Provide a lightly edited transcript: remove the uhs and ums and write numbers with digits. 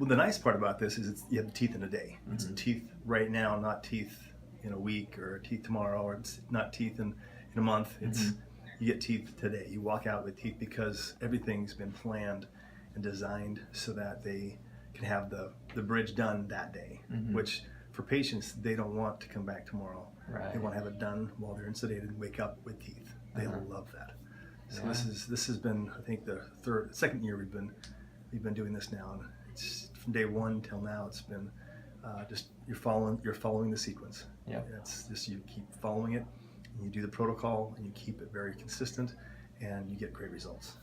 Well, the nice part about this is you have the teeth in a day. It's teeth right now, not teeth in a week or teeth tomorrow, or it's not teeth in a month. It's you get teeth today. You walk out with teeth because everything's been planned and designed so that they can have the bridge done that day, which for patients, they don't want to come back tomorrow. Right. They want to have it done while they're sedated and wake up with teeth. They love that. So this has been, I think, the second year we've been doing this now, and it's from day one till now. It's been just you're following the sequence. Yeah. It's just you keep following it, and you do the protocol, and you keep it very consistent, and you get great results.